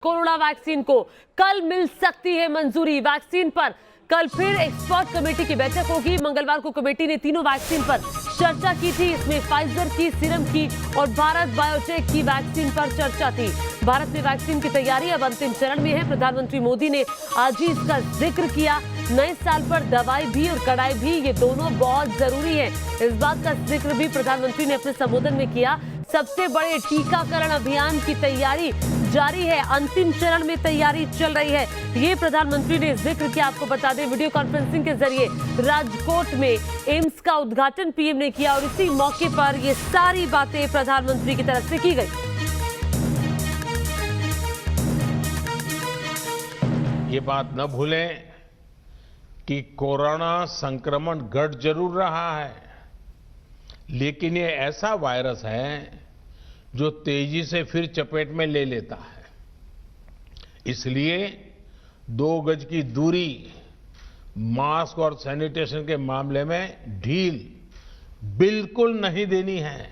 Corona vaccine को कल मिल सकती है मंजूरी। वैक्सीन पर कल फिर एक्सपर्ट कमेटी की बैठक होगी। मंगलवार को कमेटी ने तीनों वैक्सीन पर चर्चा की थी। इसमें फाइजर की, सीरम की और भारत बायोटेक की वैक्सीन पर चर्चा थी। भारत में वैक्सीन की तैयारी अब अंतिम चरण में है। प्रधानमंत्री मोदी ने आज ही इसका जिक्र किया। नए साल पर दवाई भी और कड़ाई भी, ये दोनों बहुत जरूरी है। इस बात का जिक्र भी प्रधानमंत्री ने अपने संबोधन में किया। सबसे बड़े टीकाकरण अभियान की तैयारी जारी है, अंतिम चरण में तैयारी चल रही है, ये प्रधानमंत्री ने जिक्र किया। आपको बता दें, वीडियो कॉन्फ्रेंसिंग के जरिए राजकोट में एम्स का उद्घाटन पीएम ने किया और इसी मौके पर ये सारी बातें प्रधानमंत्री की तरफ से की गई। ये बात न भूलें कि कोरोना संक्रमण घट जरूर रहा है, लेकिन ये ऐसा वायरस है जो तेजी से फिर चपेट में ले लेता है। इसलिए 2 गज की दूरी, मास्क और सैनिटेशन के मामले में ढील बिल्कुल नहीं देनी है।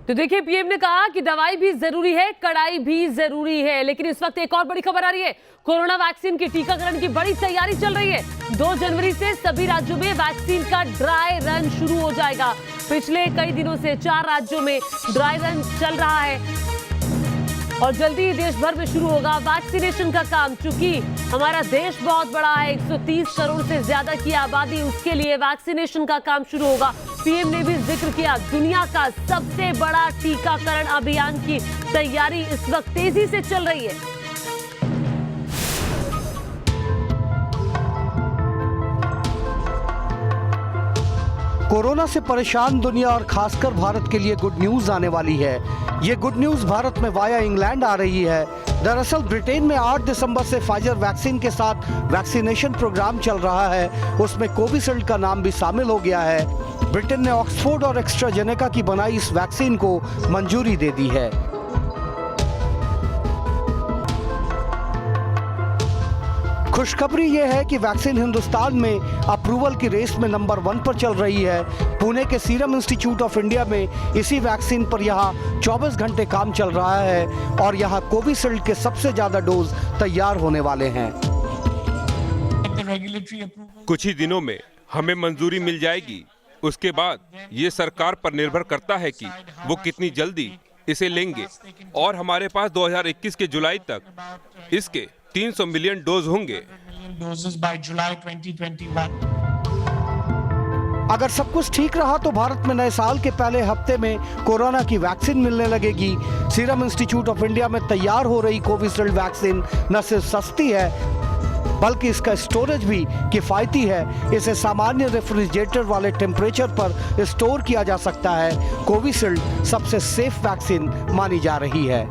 तो देखिए, पीएम ने कहा कि दवाई भी जरूरी है, कड़ाई भी जरूरी है। लेकिन इस वक्त एक और बड़ी खबर आ रही है। कोरोना वैक्सीन के टीकाकरण की बड़ी तैयारी चल रही है। 2 जनवरी से सभी राज्यों में वैक्सीन का ड्राई रन शुरू हो जाएगा। पिछले कई दिनों से 4 राज्यों में ड्राई रन चल रहा है और जल्दी ही देश भर में शुरू होगा वैक्सीनेशन का काम। चूंकि हमारा देश बहुत बड़ा है, 130 करोड़ से ज्यादा की आबादी, उसके लिए वैक्सीनेशन का काम शुरू होगा। पीएम ने भी जिक्र किया, दुनिया का सबसे बड़ा टीकाकरण अभियान की तैयारी इस वक्त तेजी से चल रही है। कोरोना से परेशान दुनिया और खासकर भारत के लिए गुड न्यूज आने वाली है। ये गुड न्यूज भारत में वाया इंग्लैंड आ रही है। दरअसल ब्रिटेन में 8 दिसंबर से फाइजर वैक्सीन के साथ वैक्सीनेशन प्रोग्राम चल रहा है। उसमें कोविशील्ड का नाम भी शामिल हो गया है। ब्रिटेन ने ऑक्सफोर्ड और एस्ट्राजेनेका की बनाई इस वैक्सीन को मंजूरी दे दी है। खुशखबरी यह है कि वैक्सीन हिंदुस्तान में अप्रूवल की रेस में नंबर 1 पर चल रही है। पुणे के सीरम इंस्टीट्यूट ऑफ इंडिया में इसी वैक्सीन पर यहां 24 घंटे काम चल रहा है और यहां कोविशील्ड के सबसे ज्यादा डोज तैयार होने वाले हैं। कुछ ही दिनों में हमें मंजूरी मिल जाएगी। उसके बाद ये सरकार पर निर्भर करता है कि वो कितनी जल्दी इसे लेंगे और हमारे पास 2021 के जुलाई तक इसके 300 मिलियन डोज होंगे। अगर सब कुछ ठीक रहा तो भारत में नए साल के पहले हफ्ते में कोरोना की वैक्सीन मिलने लगेगी। सीरम इंस्टीट्यूट ऑफ इंडिया में तैयार हो रही कोविशील्ड वैक्सीन न सिर्फ सस्ती है बल्कि इसका स्टोरेज भी किफायती है। इसे सामान्य रेफ्रिजरेटर वाले टेम्परेचर पर स्टोर किया जा सकता है। कोविशील्ड सबसे सेफ वैक्सीन मानी जा रही है।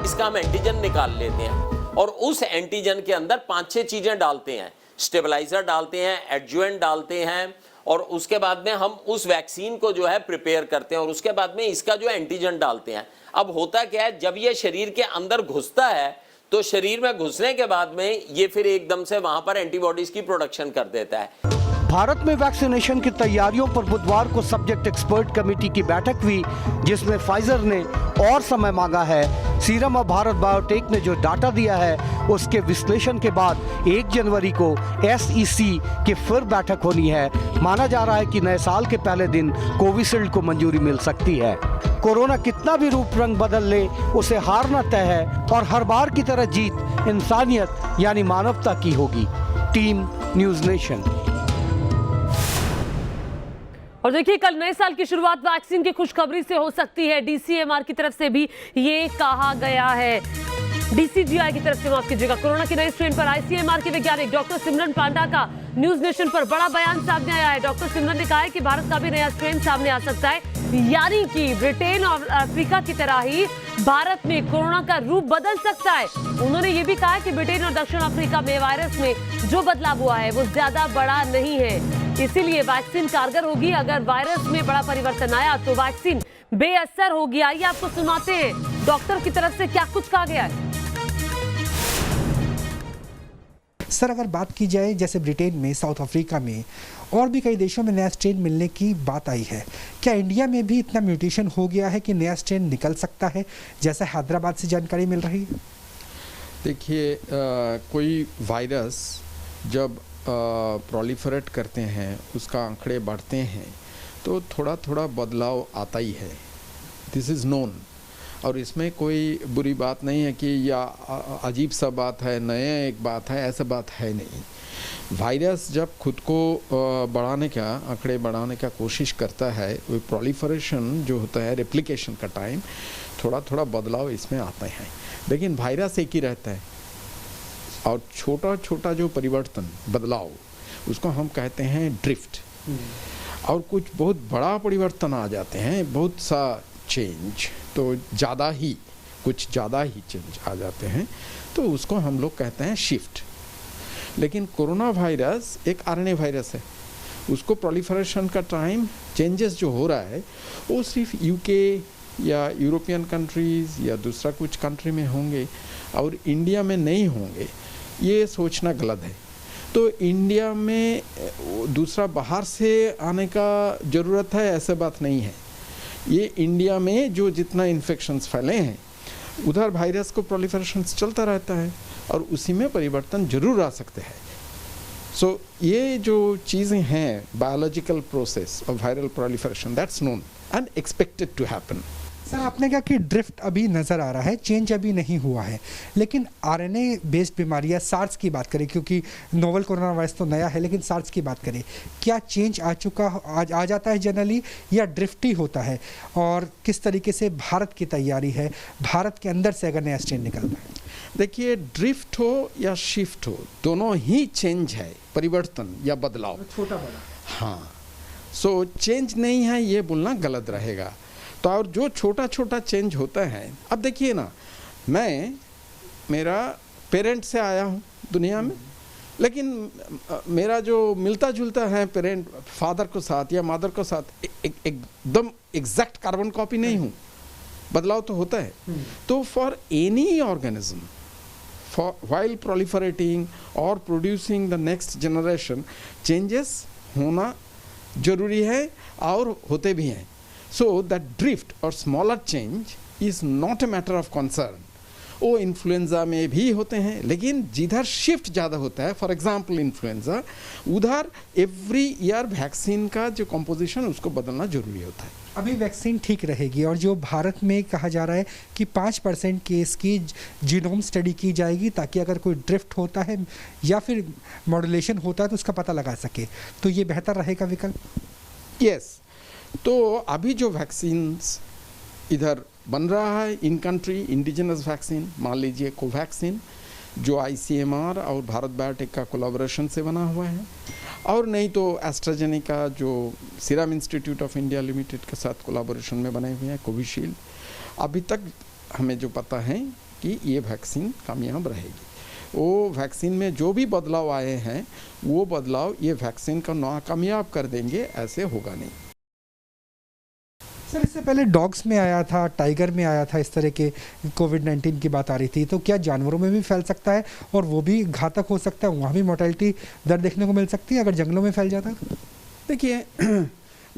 इसका हम एंटीजन निकाल लेते हैं और उस एंटीजन के अंदर 5-6 चीजें डालते हैं। स्टेबलाइजर डालते हैं, एडजुवेंट डालते हैं और उसके बाद में हम उस वैक्सीन को जो है प्रिपेयर करते हैं और उसके बाद में इसका जो एंटीजन डालते हैं। अब होता क्या है, जब ये शरीर के अंदर घुसता है तो शरीर में घुसने के बाद में ये फिर एकदम से वहां पर एंटीबॉडीज की प्रोडक्शन कर देता है। भारत में वैक्सीनेशन की तैयारियों पर बुधवार को सब्जेक्ट एक्सपर्ट कमेटी की बैठक हुई, जिसमें फाइजर ने और समय मांगा है। सीरम और भारत बायोटेक ने जो डाटा दिया है उसके विश्लेषण के बाद 1 जनवरी को SEC की फिर बैठक होनी है। माना जा रहा है कि नए साल के पहले दिन कोविशील्ड को मंजूरी मिल सकती है। कोरोना कितना भी रूप रंग बदल ले, उसे हारना तय है और हर बार की तरह जीत इंसानियत यानी मानवता की होगी। Team news nation. और देखिए, कल नए साल की शुरुआत वैक्सीन की खुशखबरी से हो सकती है। DCMR की तरफ से भी ये कहा गया है, DCGI की तरफ से, माफ कीजिएगा। कोरोना के नए स्ट्रेन पर ICMR के वैज्ञानिक डॉक्टर सिमरन पांडा का न्यूज नेशन पर बड़ा बयान सामने आया है। डॉक्टर सिमरन ने कहा है कि भारत का भी नया स्ट्रेन सामने आ सकता है, यानी कि ब्रिटेन और अफ्रीका की तरह ही भारत में कोरोना का रूप बदल सकता है। उन्होंने ये भी कहा कि ब्रिटेन और दक्षिण अफ्रीका में वायरस में जो बदलाव हुआ है वो ज्यादा बड़ा नहीं है, इसीलिए वैक्सीन कारगर होगी। अगर वायरस में बड़ा परिवर्तन आया तो वैक्सीन बेअसर होगी। आइए आपको सुनाते हैं डॉक्टर की तरफ से क्या कुछ कहा गया है। सर अगर बात की जाए जैसे ब्रिटेन में, साउथ अफ्रीका में और भी कई देशों में नया स्ट्रेन मिलने की बात आई है, क्या इंडिया में भी इतना म्यूटेशन हो गया है कि नया स्ट्रेन निकल सकता है, जैसा हैदराबाद से जानकारी मिल रही है? देखिए, कोई वायरस जब प्रोलिफरेट करते हैं, उसका आंकड़े बढ़ते हैं, तो थोड़ा थोड़ा बदलाव आता ही है। दिस इज़ नोन, और इसमें कोई बुरी बात नहीं है कि या अजीब सा बात है, नया एक बात है, ऐसा बात है नहीं। वायरस जब खुद को बढ़ाने का, आंकड़े बढ़ाने का कोशिश करता है, वो प्रोलिफरेशन जो होता है, रेप्लिकेशन का टाइम, थोड़ा थोड़ा बदलाव इसमें आते हैं। लेकिन वायरस एक ही रहता है, और छोटा छोटा जो परिवर्तन, बदलाव, उसको हम कहते हैं ड्रिफ्ट। और कुछ बहुत बड़ा परिवर्तन आ जाते हैं, बहुत सा चेंज, तो ज़्यादा ही चेंज आ जाते हैं, तो उसको हम लोग कहते हैं शिफ्ट। लेकिन कोरोना वायरस एक आरएनए वायरस है, उसको प्रोलिफरेशन का टाइम, चेंजेस जो हो रहा है, वो सिर्फ यूके या यूरोपियन कंट्रीज़ या दूसरा कुछ कंट्री में होंगे और इंडिया में नहीं होंगे, ये सोचना गलत है। तो इंडिया में दूसरा बाहर से आने का ज़रूरत है, ऐसा बात नहीं है। ये इंडिया में जो जितना इन्फेक्शंस फैले हैं, उधर वायरस को प्रोलिफरेशन चलता रहता है और उसी में परिवर्तन जरूर आ सकते हैं। सो ये जो चीज़ें हैं, biological process of viral proliferation, that's known and expected to happen. Sir आपने कहा कि ड्रिफ्ट अभी नज़र आ रहा है, चेंज अभी नहीं हुआ है, लेकिन आरएनए बेस्ड बीमारियां, सार्स की बात करें, क्योंकि नोवल कोरोना वायरस तो नया है, लेकिन सार्स की बात करें, क्या चेंज आ जाता है जनरली, या ड्रिफ्ट ही होता है? और किस तरीके से भारत की तैयारी है, भारत के अंदर से अगर नया स्ट्रेन निकलता है? देखिए, ड्रिफ्ट हो या शिफ्ट हो, दोनों ही चेंज है, परिवर्तन या बदलाव, छोटा बड़ा। हाँ, सो चेंज नहीं है ये बोलना गलत रहेगा। तो और जो छोटा छोटा चेंज होता है, अब देखिए ना, मैं मेरा पेरेंट से आया हूँ दुनिया में, लेकिन मेरा जो मिलता जुलता है पेरेंट, फादर को साथ या मदर को साथ, एकदम एग्जैक्ट कार्बन कॉपी नहीं हूँ, बदलाव तो होता है। तो for any organism, for while proliferating और producing the next generation, changes होना जरूरी है और होते भी हैं। So that drift or smaller change is not a matter of concern. वो इन्फ्लुएंजा में भी होते हैं, लेकिन जिधर शिफ्ट ज़्यादा होता है, फॉर एग्जांपल इन्फ्लुएंजा, उधर एवरी ईयर वैक्सीन का जो कंपोजिशन, उसको बदलना जरूरी होता है। अभी वैक्सीन ठीक रहेगी, और जो भारत में कहा जा रहा है कि 5% केस की जीनोम स्टडी की जाएगी, ताकि अगर कोई ड्रिफ्ट होता है या फिर मॉड्यूलेशन होता है तो उसका पता लगा सके, तो ये बेहतर रहेगा विकल्प? यस। तो अभी जो वैक्सीन्स इधर बन रहा है, इन कंट्री इंडिजिनस वैक्सीन, मान लीजिए कोवैक्सीन, जो आईसीएमआर और भारत बायोटेक का कोलैबोरेशन से बना हुआ है, और नहीं तो एस्ट्राजेनेका जो serum institute of India limited के साथ कोलैबोरेशन में बने हुए हैं, कोविशील्ड। अभी तक हमें जो पता है कि ये वैक्सीन कामयाब रहेगी। वो वैक्सीन में जो भी बदलाव आए हैं, वो बदलाव ये वैक्सीन को नाकामयाब कर देंगे, ऐसे होगा नहीं। सर इससे पहले डॉग्स में आया था, टाइगर में आया था, इस तरह के कोविड-19 की बात आ रही थी, तो क्या जानवरों में भी फैल सकता है और वो भी घातक हो सकता है, वहाँ भी मोर्टेलिटी दर देखने को मिल सकती है अगर जंगलों में फैल जाता है? देखिए,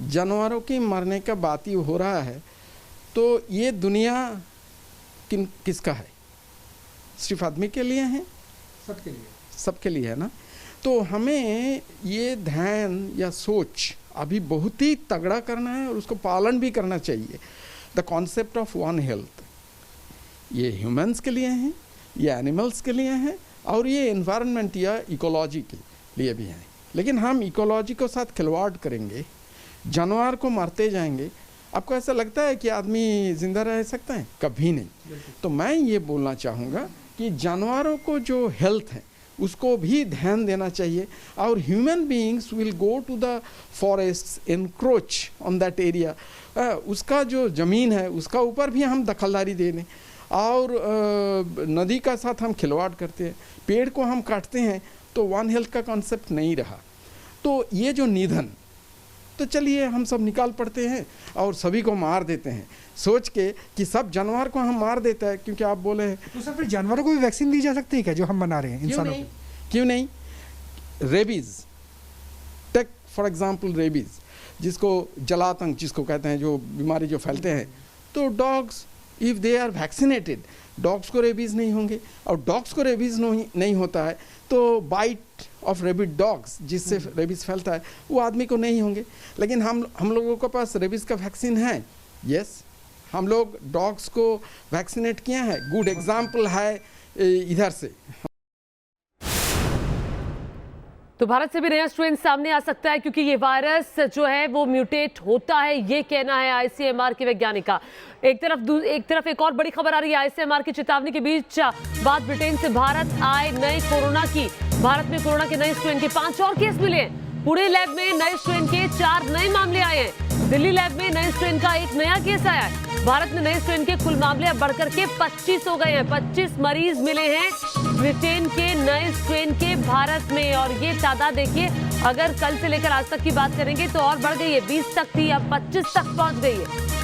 जानवरों की मरने का बात ही हो रहा है, तो ये दुनिया किसका है? सिर्फ आदमी के लिए है? सबके लिए। सबके लिए है ना। तो हमें ये ध्यान या सोच अभी बहुत ही तगड़ा करना है और उसको पालन भी करना चाहिए। The concept of one health, ये ह्यूमंस के लिए है, ये एनिमल्स के लिए है, और ये एनवायरनमेंट या इकोलॉजी के लिए भी है। लेकिन हम इकोलॉजी के साथ खिलवाड़ करेंगे, जानवर को मारते जाएंगे, आपको ऐसा लगता है कि आदमी जिंदा रह सकता है? कभी नहीं। तो मैं ये बोलना चाहूँगा कि जानवरों को जो हेल्थ है उसको भी ध्यान देना चाहिए, और human beings will go to the forests, encroach on that area, उसका जो ज़मीन है उसका ऊपर भी हम दखलदारी दे दें, और नदी का साथ हम खिलवाड़ करते हैं, पेड़ को हम काटते हैं, तो वन हेल्थ का कॉन्सेप्ट नहीं रहा। तो ये जो निधन, तो चलिए हम सब निकाल पड़ते हैं और सभी को मार देते हैं, सोच के कि सब जानवर को हम मार देते हैं क्योंकि आप बोले हैं। तो सर फिर जानवरों को भी वैक्सीन दी जा सकती है क्या, जो हम बना रहे हैं क्यों इंसानों नहीं? क्यों नहीं? Rabies, take for example rabies, जिसको जलातंक जिसको कहते हैं, जो बीमारी जो फैलते हैं, तो dogs if they are vaccinated, dogs को रेबीज़ नहीं होंगे। और डॉग्स को रेबीज़ नहीं होता है तो बाइट ऑफ रेबिड डॉग्स, जिससे रेबीज़ फैलता है, वो आदमी को नहीं होंगे। लेकिन हम लोगों के पास रेबीज़ का वैक्सीन है। यस, हम लोग डॉग्स को वैक्सीनेट किया है। गुड एग्जाम्पल है इधर से। तो भारत से भी नया स्ट्रेन सामने आ सकता है, क्योंकि ये वायरस जो है वो म्यूटेट होता है, ये कहना है आईसीएमआर के वैज्ञानिक का। एक तरफ एक और बड़ी खबर आ रही है आईसीएमआर की चेतावनी के बीच। बात ब्रिटेन से भारत आए नए कोरोना की। भारत में कोरोना के नए स्ट्रेन के 5 और केस मिले हैं। पुणे लैब में नए स्ट्रेन के 4 नए मामले आए हैं। दिल्ली लैब में नए स्ट्रेन का एक नया केस आया है। भारत में नए स्ट्रेन के कुल मामले अब बढ़कर के 25 हो गए हैं। 25 मरीज मिले हैं ब्रिटेन के नए स्ट्रेन के भारत में। और ये तादाद देखिए, अगर कल से लेकर आज तक की बात करेंगे तो और बढ़ गई है। 20 तक थी, अब 25 तक पहुंच गई है।